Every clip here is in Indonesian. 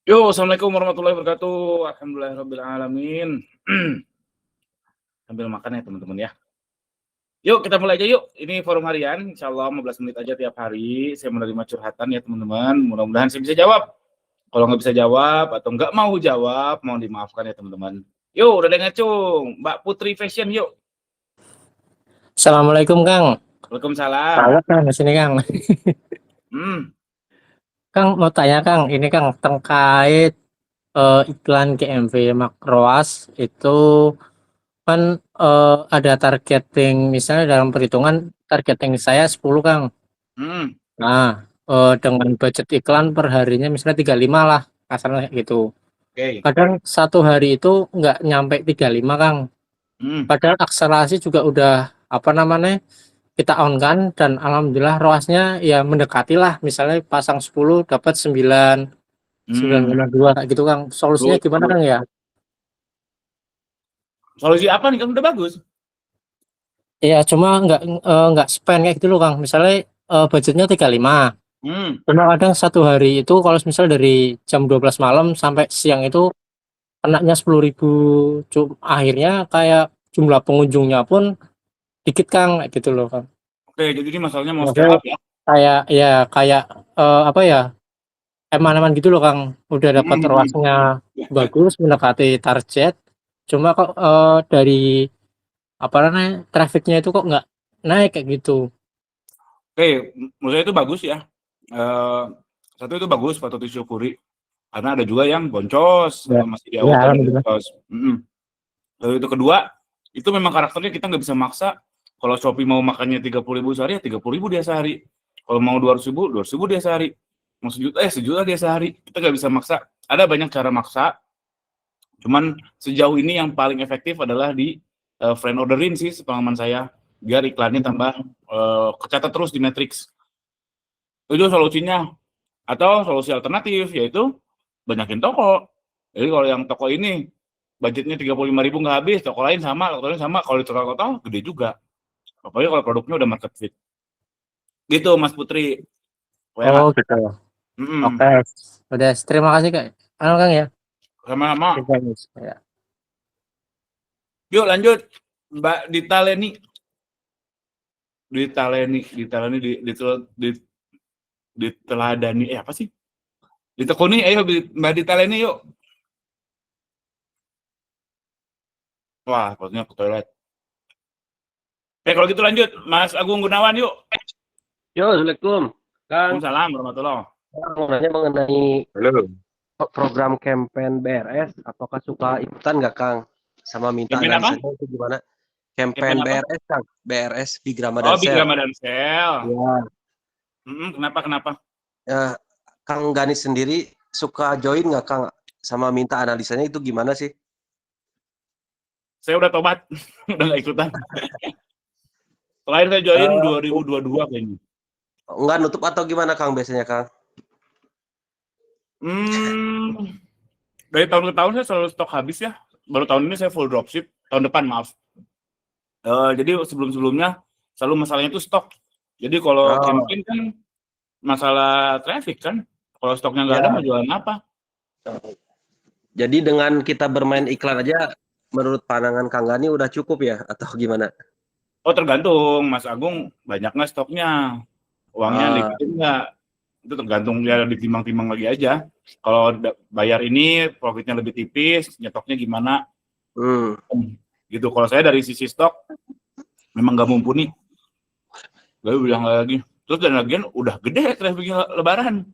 Yo, assalamualaikum warahmatullahi wabarakatuh. Alhamdulillahirabbil alamin. Sambil makan ya teman-teman ya. Yuk kita mulai aja yuk. Ini forum harian, insyaallah 15 menit aja tiap hari. Saya menerima curhatan ya teman-teman. Mudah-mudahan saya bisa jawab. Kalau nggak bisa jawab atau nggak mau jawab, mohon dimaafkan ya teman-teman. Yuk, udah dengar cung. Mbak Putri Fashion yuk. Assalamualaikum Kang. Waalaikumsalam. Salah Kang di sini Kang. Hmm, Kang mau tanya Kang, ini Kang terkait iklan GMV Makroas itu kan ada targeting misalnya dalam perhitungan targeting saya 10 Kang. hmm, Nah, dengan budget iklan per harinya misalnya 35 lah kasarnya kayak gitu. oke. Kadang satu hari itu nggak nyampe 35 Kang. Hmm. Padahal akselerasi juga udah apa namanya kita on kan dan alhamdulillah ROAS-nya ya mendekati lah misalnya pasang 10 dapat 9,2 kayak gitu Kang. Solusinya Tuh, gimana Kang ya? solusi apa nih kan udah bagus. Ya cuma nggak spend kayak gitu loh Kang. Misalnya budgetnya 35. Hmm. Cuma kadang satu hari itu kalau misal dari jam 12 malam sampai siang itu kenanya 10.000. Akhirnya kayak jumlah pengunjungnya pun dikit Kang kayak gitu loh Kang. Oke, jadi ini masalahnya mau scale Maksudnya up ya. kayak ya kayak apa ya? Eman-eman gitu loh Kang, udah dapat Hmm. ROAS-nya bagus, mendekati target, cuma kok dari apa namanya, traffic-nya itu kok nggak naik kayak gitu. Oke, menurut saya itu bagus ya. Satu itu bagus, patut disyukuri. Karena ada juga yang boncos Ya, atau masih di ya awal alhamdulillah. boncos. Lalu itu kedua, itu memang karakternya kita nggak bisa maksa. Kalau Shopee mau makannya 30.000 sehari, ya 30.000 dia sehari. Kalau mau 200.000, 200.000 dia sehari. Mau sejuta dia sehari. Kita nggak bisa maksa. Ada banyak cara maksa. Cuman sejauh ini yang paling efektif adalah di friend orderin sih, sepengalaman saya. Biar iklannya tambah kecatat terus di Matrix. Itu solusinya. Atau solusi alternatif yaitu banyakin toko. Jadi kalau yang toko ini budgetnya 35.000 nggak habis, toko lain sama, kalau di total gede juga. Apalagi kalau produknya udah market fit. Gitu Mas Putri. Oh Nggak? gitu. Oke, udah terima kasih Kak. Kang ya. Sama-sama. Ya. Yuk lanjut Mbak Dita Leni. Diteladani. Apa sih? Ditekuni, ayo Mbak Dita Leni yuk. Wah, maksudnya ke toilet. Kalau gitu lanjut, Mas Agung Gunawan yuk. Yo, Assalamualaikum. Kang, Waalaikumsalam warahmatullahi. mau nanya mengenai Halo. program campaign BRS. Apakah suka ikutan nggak, Kang? Sama minta Campaign apa? analisanya itu gimana? Campaign Campaign apa? BRS, Kang. BRS Big Oh, Ramadan Big Sale. Ramadan Sale. Ya. Kenapa? Kang Ganis sendiri suka join nggak, Kang? Sama minta analisanya itu gimana sih? Saya udah tobat, udah nggak ikutan. Terakhir saya join 2022 kayaknya. Nggak nutup atau gimana, Kang, biasanya, Kang? Dari tahun ke tahun saya selalu stok habis ya. Baru tahun ini saya full dropship. Tahun depan maaf. Jadi sebelum-sebelumnya selalu masalahnya itu stok. Jadi kalau campaign kan masalah traffic kan. Kalau stoknya nggak ada mau jualan apa? Jadi dengan kita bermain iklan aja, menurut pandangan Kang Gani udah cukup ya? Atau gimana? Oh tergantung, Mas Agung banyak nggak stoknya? Uangnya liquid nggak? Itu tergantung ya, ditimbang-timbang lagi aja. Kalau bayar ini profitnya lebih tipis, nyetoknya gimana? Gitu. Kalau saya dari sisi stok memang nggak mumpuni. Gak bilang lagi. Terus dan lagian udah gede trafficnya Lebaran.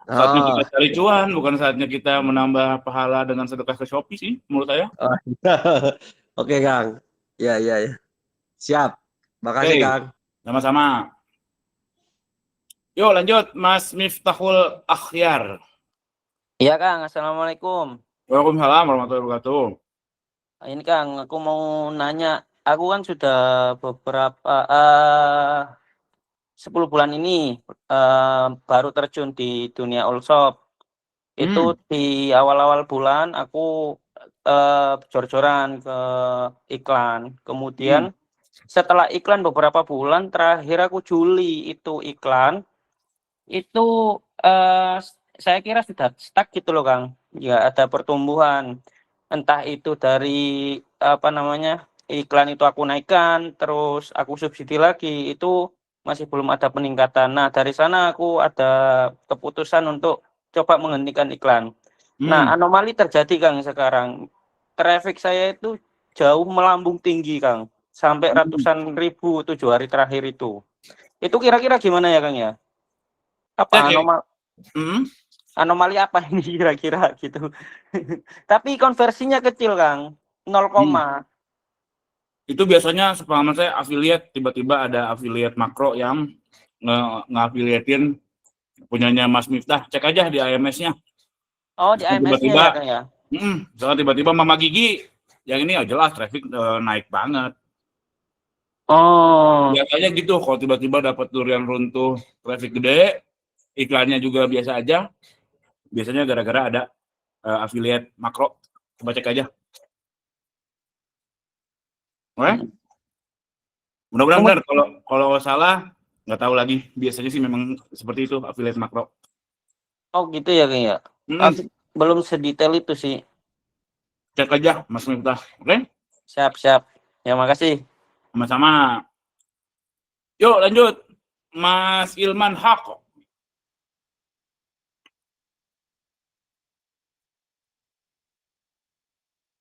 Saatnya kita cari cuan, bukan saatnya kita menambah pahala dengan sedekah ke Shopee sih, menurut saya. Oke, Kang. Ya. Siap. Makasih, Kang. Sama-sama. Yuk lanjut, Mas Miftahul Akhyar. Iya, Kang. Assalamualaikum. Waalaikumsalam warahmatullahi wabarakatuh. Ini, Kang, aku mau nanya. Aku kan sudah beberapa 10 bulan ini baru terjun di dunia all shop. Itu di awal-awal bulan aku jor-joran ke iklan. Kemudian setelah iklan beberapa bulan, terakhir aku Juli itu iklan. Itu saya kira sudah stuck gitu loh, Kang. ya ada pertumbuhan. Entah itu dari apa namanya iklan itu aku naikkan, terus aku subsidi lagi, itu masih belum ada peningkatan. Nah dari sana aku ada keputusan untuk coba menghentikan iklan. Nah Hmm. anomali terjadi Kang sekarang. Traffic saya itu jauh melambung tinggi Kang, sampai Hmm. ratusan ribu 7 hari terakhir itu. Itu kira-kira gimana ya Kang ya? Ya, Apa kayak, hmm. anomali apa ini kira-kira gitu. Tapi konversinya kecil Kang, 0, Hmm. Itu biasanya sepengalaman saya affiliate, tiba-tiba ada affiliate makro yang nge-affiliatein punyanya Mas Miftah. Cek aja di AMS-nya. oh di AMS-nya Tiba-tiba, ya Kang ya? soalnya tiba-tiba Mama Gigi, yang ini ya jelas traffic naik banget. Oh, Biasanya gitu, kalau tiba-tiba dapat durian runtuh, traffic gede, iklannya juga biasa aja, biasanya gara-gara ada affiliate makro. Coba cek aja. Oke? Mudah-mudahan benar. Kalau salah, nggak tahu lagi. Biasanya sih memang seperti itu, affiliate makro. oh gitu ya Kang ya? Hmm. Aku belum sedetail itu sih. Cek aja Mas Miftah. Oke? Siap-siap. Ya makasih. Sama-sama. Yuk lanjut. Mas Ilman Haq.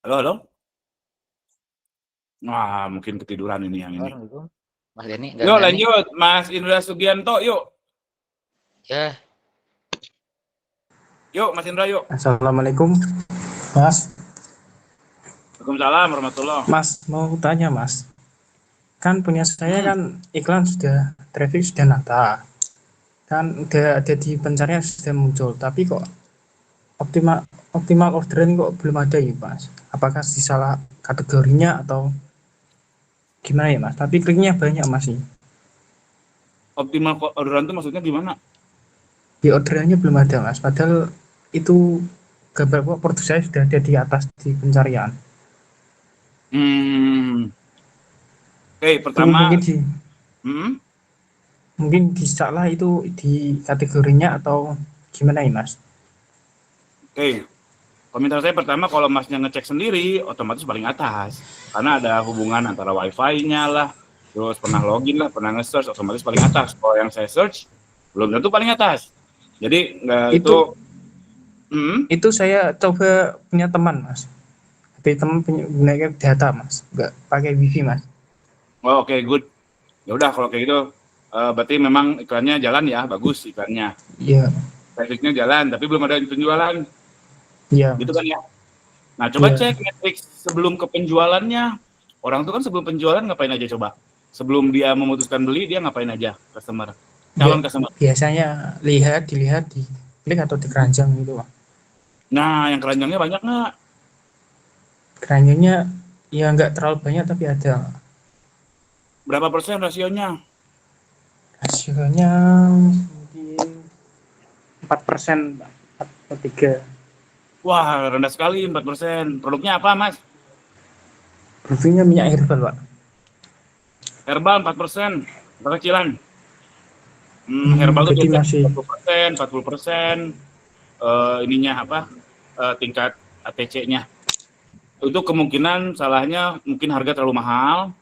Halo, halo. Wah, mungkin ketiduran ini yang ini. Assalamualaikum, Mas Denny. Yuk lanjut, Mas Indra Sugianto, yuk. Ya, Yuk, Mas Indra, yuk. Assalamualaikum, Mas. Waalaikumsalam warahmatullahi. Mas, mau tanya, Mas. Kan punya saya kan iklan sudah, traffic sudah nata. Kan udah ada di pencarian sudah muncul, tapi kok optimal orderan kok belum ada ya, Mas? Apakah di salah kategorinya atau gimana ya, Mas? Tapi kliknya banyak, Mas sih. Optimal orderan itu maksudnya gimana? Di orderannya belum ada, Mas. Padahal itu gambar produk saya sudah ada di atas di pencarian. Oke, pertama. Mungkin mungkin salah itu di kategorinya atau gimana ya, Mas? Oke, komentar saya pertama, kalau Masnya ngecek sendiri, otomatis paling atas. Karena ada hubungan antara Wi-Fi-nya lah, terus pernah login lah, pernah nge-search, otomatis paling atas. Kalau yang saya search, belum tentu paling atas. Jadi nggak itu saya coba punya teman, Mas. Tapi teman punya gunakan data, Mas, nggak pakai wifi, Mas. Oh, oke, good. Ya udah kalau kayak gitu, berarti memang iklannya jalan ya, bagus iklannya. Iya. Trafficnya jalan, tapi belum ada penjualan. Iya. Gitu kan ya. Nah, coba cek metrics sebelum ke penjualannya. Orang tuh kan sebelum penjualan ngapain aja coba? Sebelum dia memutuskan beli, dia ngapain aja customer? Calon customer. Biasanya dilihat di klik atau di keranjang gitu, Pak. Nah, yang keranjangnya banyak nggak? Keranjangnya ya nggak terlalu banyak tapi ada. Berapa persen rasionya? Rasionya mungkin 4%, 4 atau 3. Wah, rendah sekali 4%. Produknya apa, Mas? Produknya minyak herbal, Pak. Herbal 4%. Kecilan. Herbal itu jadi masih 40%. Ininya apa? Tingkat ATC-nya. Itu kemungkinan salahnya mungkin harga terlalu mahal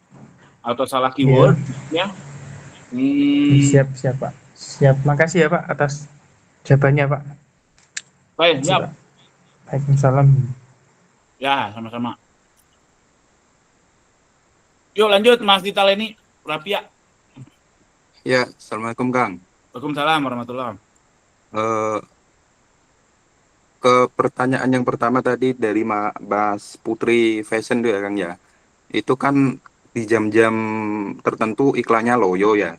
atau salah keyword ya. Siap Pak. Siap, makasih ya Pak atas jawabannya Pak. Baik, siap. Waalaikumsalam. Ya, sama-sama. Yuk lanjut Mas Dita Leni Rapia. Ya, Assalamualaikum Kang. Waalaikumsalam warahmatullahi. Ke pertanyaan yang pertama tadi dari Mas Putri Fashion ya Kang ya. Itu kan di jam-jam tertentu iklannya loyo ya.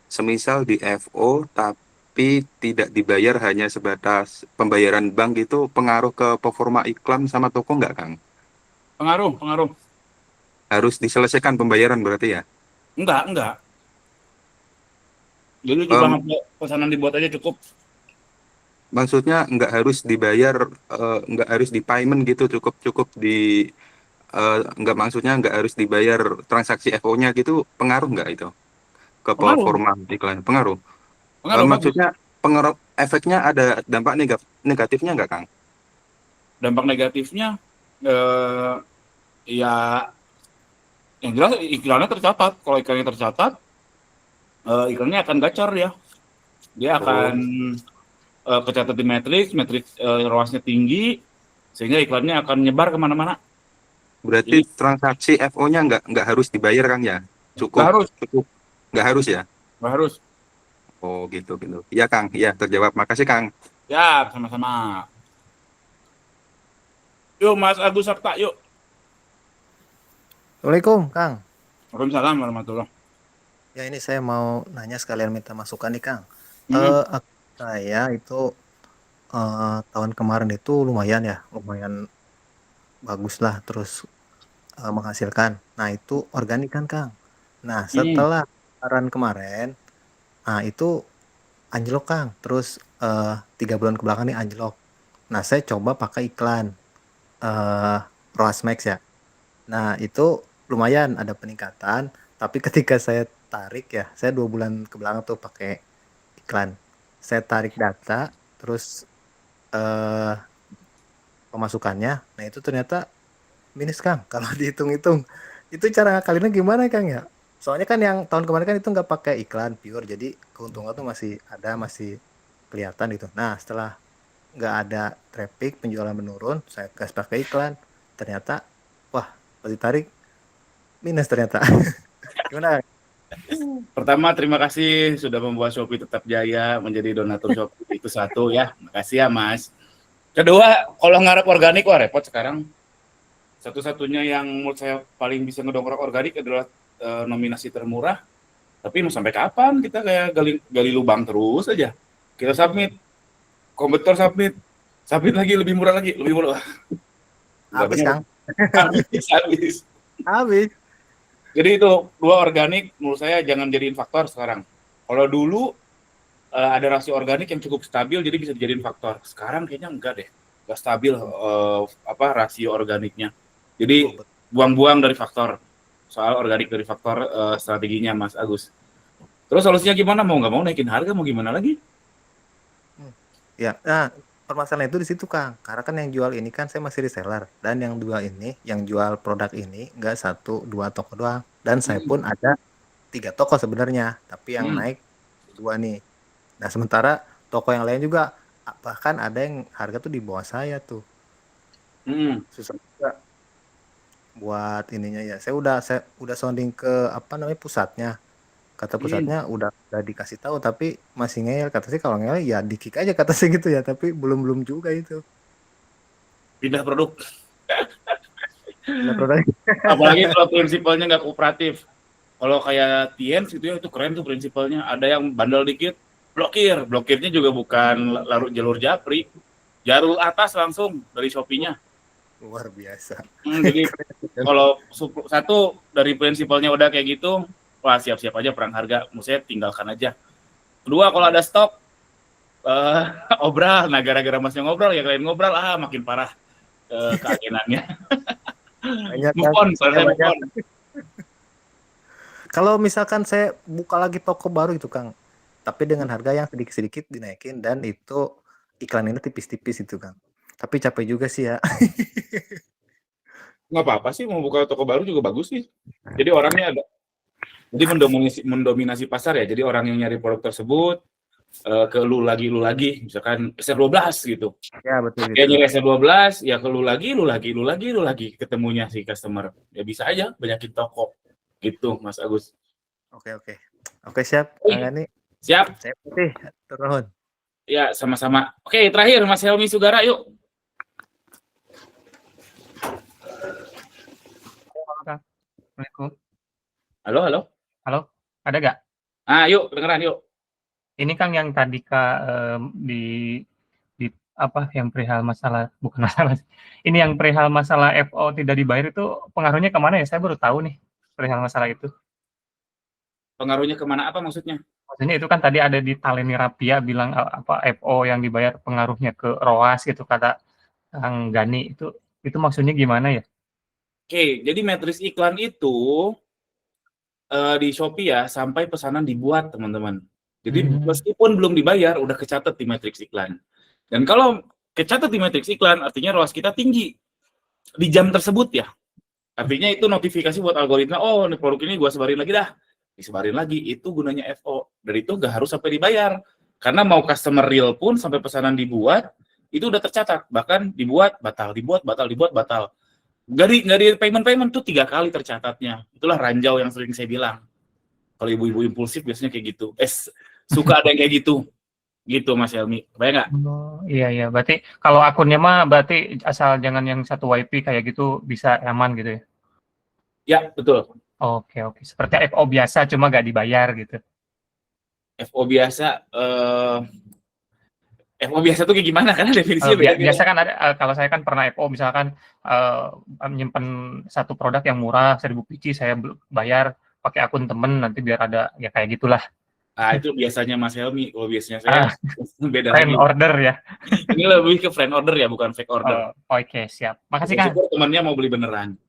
Semisal di FO tapi tidak dibayar, hanya sebatas pembayaran bank, itu pengaruh ke performa iklan sama toko nggak Kang? Pengaruh. Harus diselesaikan pembayaran berarti ya? Enggak. Jadi cuma pesanan dibuat aja cukup. Maksudnya nggak harus dibayar, nggak harus di payment gitu, cukup di maksudnya nggak harus dibayar transaksi FO-nya gitu, pengaruh nggak itu ke performa iklan? Pengaruh. Maksudnya pengaruh, efeknya ada dampak negatifnya nggak Kang? dampak negatifnya ya yang jelas iklannya tercatat. Kalau iklannya tercatat, iklannya akan gacor ya. Dia akan kecatat di matriks ROAS-nya tinggi, sehingga iklannya akan nyebar kemana-mana. Berarti Jadi transaksi FO-nya nggak harus dibayar Kang ya? nggak harus, Nggak harus ya? nggak harus. Oh gitu gitu. Iya Kang, iya terjawab. Makasih Kang. Ya, sama-sama. Yuk, Mas Agus Sabta, yuk. Assalamualaikum, Kang. Waalaikumsalam warahmatullahi. Ya ini saya mau nanya sekalian minta masukan nih, Kang. Hmm. Saya itu tahun kemarin itu lumayan bagus lah, terus menghasilkan. Nah itu organik kan, Kang. Nah setelah lebaran kemarin, nah itu anjlok, Kang. Terus 3 bulan kebelakang nih anjlok. Nah saya coba pakai iklan ROAS Max ya. Nah itu lumayan ada peningkatan, tapi ketika saya tarik ya, saya 2 bulan ke belakang tuh pakai iklan. Saya tarik data, terus pemasukannya, nah itu ternyata minus Kang. Kalau dihitung-hitung, itu cara ngakalinnya gimana Kang ya? Soalnya kan yang tahun kemarin kan itu nggak pakai iklan pure, jadi keuntungan tuh masih ada, masih kelihatan gitu. Nah setelah nggak ada traffic, penjualan menurun, saya gas pakai iklan, ternyata wah pas ditarik minus ternyata. Gimana? Pertama, terima kasih sudah membuat Shopee tetap jaya menjadi donatur Shopee. Itu satu ya. Makasih ya, Mas. Kedua, kalau ngarep organik, wah repot sekarang. Satu-satunya yang menurut saya paling bisa ngedongkrak organik adalah nominasi termurah. Tapi mau sampai kapan kita kayak gali lubang terus aja. Kita submit, kompetitor submit lagi lebih murah lagi, lebih murah. Habis Kang. Habis. Jadi itu dua organik menurut saya jangan jadiin faktor sekarang. Kalau dulu ada rasio organik yang cukup stabil jadi bisa dijadiin faktor. Sekarang kayaknya enggak deh. Enggak stabil rasio organiknya. Jadi buang-buang dari faktor. Soal organik dari faktor strateginya Mas Agus. Terus solusinya gimana? Mau nggak mau naikin harga mau gimana lagi? Ya, nah permasalahan itu di situ Kang. Karena kan yang jual ini kan saya masih reseller, dan yang dua ini, yang jual produk ini nggak 1-2 toko doang. Dan saya pun ada 3 toko sebenarnya, tapi yang naik 2 nih. Nah sementara toko yang lain juga bahkan ada yang harga tuh di bawah saya tuh. Susah juga buat ininya ya. Saya udah sounding ke pusatnya. Kata pusatnya udah dikasih tahu tapi masih ngeyel. Kata sih kalau ngeyel ya di-kick aja kata sih gitu ya, tapi belum juga itu. Pindah produk. Pindah produk. Apalagi kalau prinsipalnya nggak kooperatif. Kalau kayak Tiens itu ya itu keren tuh prinsipalnya. Ada yang bandel dikit, blokir. Blokirnya juga bukan jalur Japri. Jalur atas langsung dari Shopee-nya. Luar biasa. Jadi kalau satu dari prinsipalnya udah kayak gitu, wah siap-siap aja perang harga. Maksudnya tinggalkan aja. Kedua, kalau ada stok, obral. Nah gara-gara masnya ngobrol, ya kalian ngobrol, makin parah keagenannya. Move on. Kalau misalkan saya buka lagi toko baru itu Kang, tapi dengan harga yang sedikit-sedikit dinaikin dan itu iklannya tipis-tipis itu Kang. Tapi capek juga sih ya. Nggak apa-apa sih, mau buka toko baru juga bagus sih. Jadi orangnya ada. Jadi mendominasi pasar ya. Jadi orang yang nyari produk tersebut ke lu lagi. Misalkan SR12 gitu. Ya betul. Dia nyari SR12, ya ke lu lagi. Ketemunya si customer. Ya bisa aja banyakin toko. Gitu Mas Agus. Oke siap. Kang Gani. Siap. Saya putih. Turun. Ya sama-sama. Oke terakhir Mas Helmi Sugara yuk. Assalamualaikum. Halo. Ada gak? Yuk, kedengeran yuk. Ini Kang yang tadi di apa yang perihal masalah, bukan masalah. Ini yang perihal masalah FO tidak dibayar itu pengaruhnya kemana ya? Saya baru tahu nih perihal masalah itu. Pengaruhnya kemana apa maksudnya? Maksudnya itu kan tadi ada di Taleni Rapia bilang FO yang dibayar pengaruhnya ke ROAS gitu kata Kang Gani itu maksudnya gimana ya? Oke, jadi matriks iklan itu di Shopee ya sampai pesanan dibuat teman-teman. Jadi meskipun belum dibayar udah kecatat di matriks iklan. Dan kalau kecatat di matriks iklan, artinya ROAS kita tinggi di jam tersebut ya. Artinya itu notifikasi buat algoritma, oh ini produk ini gua sebarin lagi dah. Disebarin lagi, itu gunanya FO. Dan itu nggak harus sampai dibayar. Karena mau customer real pun sampai pesanan dibuat, itu udah tercatat. Bahkan dibuat, batal, dibuat, batal, dibuat, batal. Nggak di payment tuh 3 kali tercatatnya. Itulah ranjau yang sering saya bilang. Kalau ibu-ibu impulsif biasanya kayak gitu. Suka ada yang kayak gitu. Gitu Mas Helmi. Kebayang nggak? Oh, iya. Berarti kalau akunnya mah berarti asal jangan yang satu YP kayak gitu bisa aman gitu ya? Ya, betul. Oke. Seperti FO biasa cuma nggak dibayar gitu. FO biasa, FO biasa tuh kayak gimana? Karena definisinya beda-beda. Biasa kan ada, kalau saya kan pernah FO misalkan menyimpan satu produk yang murah 1000 biji, saya bayar pakai akun temen, nanti biar ada ya kayak gitulah. Nah, itu biasanya Mas Helmi. Kalau biasanya saya beda Friend lagi. order ya. Ini lebih ke friend order ya, bukan fake order. Oke, siap. Makasih Kang. Syukur temannya mau beli beneran.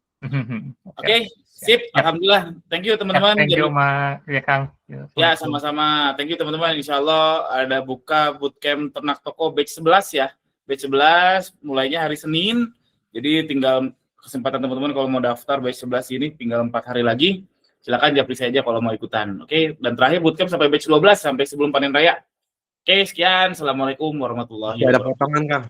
Oke, sip. Alhamdulillah. Thank you teman-teman. Thank you Mas ya Kang. Ya, sama-sama. Thank you teman-teman. Insya Allah ada buka bootcamp ternak toko batch 11 ya. Batch 11 mulainya hari Senin. Jadi tinggal kesempatan teman-teman kalau mau daftar batch 11 ini tinggal 4 hari lagi. Silakan japri saja kalau mau ikutan. Oke, dan terakhir bootcamp sampai batch 12 sampai sebelum panen raya. Oke, sekian. Assalamualaikum warahmatullahi Ada wabarakatuh. potongan, Kang.